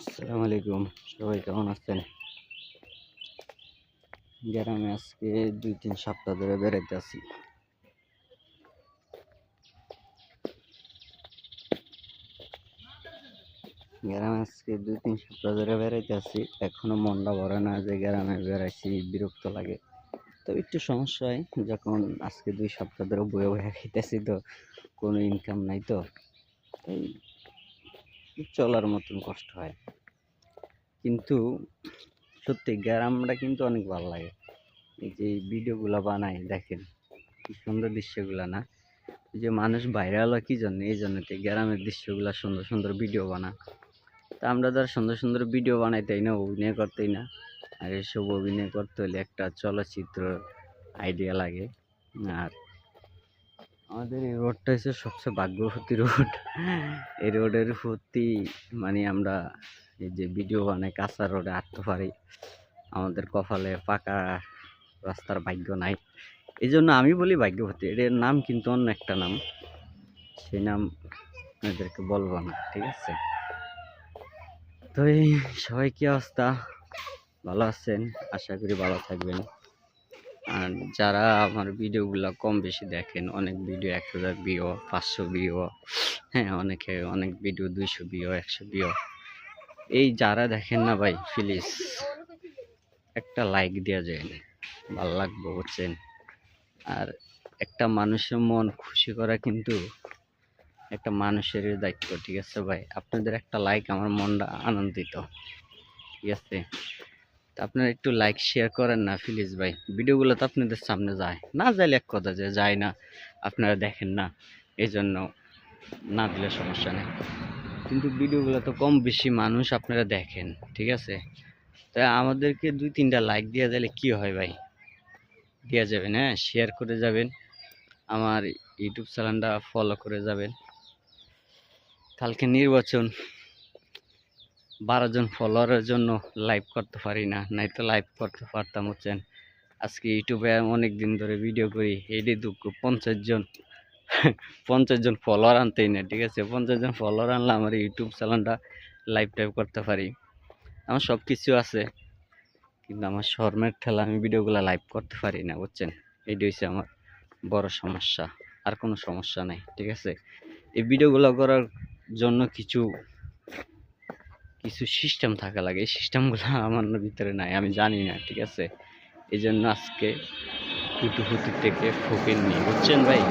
আসসালামু আলাইকুম, সবাই কেমন আছেন? গ্রামে আজকে 2-3 সপ্তাহ ধরে বেড়াইতে আছি। গ্রামে আজকে 2-3 সপ্তাহ ধরে বেড়াইতে আছি, এখনো মনটা ভরে না যে গ্রামে বেড়াইছি, বিরক্ত লাগে। তো একটু সমস্যা হয় যখন আজকে 2 সপ্তাহ ধরে বয়ে বয়ে খাইতেছি, তো কোনো ইনকাম নাই, তো এই চলার মতন কষ্ট হয়। কিন্তু সত্যি গ্রামটা কিন্তু অনেক ভালো লাগে। এই যে ভিডিওগুলো বানাই দেখেন, কি সুন্দর দৃশ্যগুলা না? এই যে মানুষ ভাইরাল হয় কি জন্য? এই জন্য গ্রামের দৃশ্যগুলা সুন্দর সুন্দর ভিডিও বানা। তা আমরা ধর সুন্দর সুন্দর ভিডিও বানাইতেই না, অভিনয় করতেই না। আর এসব অভিনয় করতে হলে একটা চলচ্চিত্র আইডিয়া লাগে। আর আমাদের এই রোডটা হচ্ছে সবচেয়ে ভাগ্যবতী রোড। এই রোডের প্রতি মানে আমরা এই যে ভিডিও বানাই কাঁচা রোডে হাঁটতে পারি, আমাদের কপালে পাকা রাস্তার ভাগ্য নাই। এই জন্য আমি বলি ভাগ্যবতী। এর নাম কিন্তু অন্য একটা নাম, সেই নাম আপনাদেরকে বলবো না, ঠিক আছে? তো এই সবাই কি অবস্থা? ভালো আছেন? আশা করি ভালো থাকবেন। আর যারা আমার ভিডিওগুলো কম বেশি দেখেন, অনেক ভিডিও 1000 ভিউ, 500 ভিউ, হ্যাঁ অনেকে অনেক ভিডিও 200 ভিউ, 100 ভিউ, এই যারা দেখেন না ভাই, প্লিজ একটা লাইক দেওয়া যায় না, ভালো লাগবে, বুঝছেন? আর একটা মানুষের মন খুশি করা কিন্তু একটা মানুষের দায়িত্ব, ঠিক আছে ভাই? আপনাদের একটা লাইক আমার মনটা আনন্দিত, ঠিক আছে? তো আপনারা একটু লাইক শেয়ার করেন না প্লিজ ভাই। ভিডিওগুলো তো আপনাদের সামনে যায় না, যাইলে এক কথা, যে যায় না, আপনারা দেখেন না, এই জন্য না দিলে সমস্যা নেই। কিন্তু ভিডিওগুলো তো কম বেশি মানুষ আপনারা দেখেন, ঠিক আছে? তাই আমাদেরকে 2-3টা লাইক দিয়ে দিলে কি হয় ভাই? দেওয়া যাবেন, হ্যাঁ, শেয়ার করে যাবেন, আমার ইউটিউব চ্যানেলটা ফলো করে যাবেন। কালকে নির্বাচন, 12 জন ফলোয়ারের জন্য লাইভ করতে পারি না, নাই তো লাইভ করতে পারতাম, হচ্ছেন? আজকে ইউটিউবে অনেক দিন ধরে ভিডিও করি, এইটাই দুঃখ, 50 জন ফলোয়ার আনতেই না, ঠিক আছে? 50 জন ফলোয়ার আনলে আমার ইউটিউব চ্যানেলটা লাইভ টাইভ করতে পারি। আমার সব কিছু আছে, কিন্তু আমার শর্মের ঠেলা আমি ভিডিওগুলো লাইভ করতে পারি না, বুঝছেন? এইটা হচ্ছে আমার বড় সমস্যা, আর কোনো সমস্যা নাই, ঠিক আছে? এই ভিডিওগুলো করার জন্য কিছু কিছু সিস্টেম থাকা লাগে, এই সিস্টেমগুলো আমার ভিতরে নাই, আমি জানি না, ঠিক আছে? এই জন্য আজকে কুটুকুটি থেকে ফকির নিয়ে, বুঝছেন ভাই?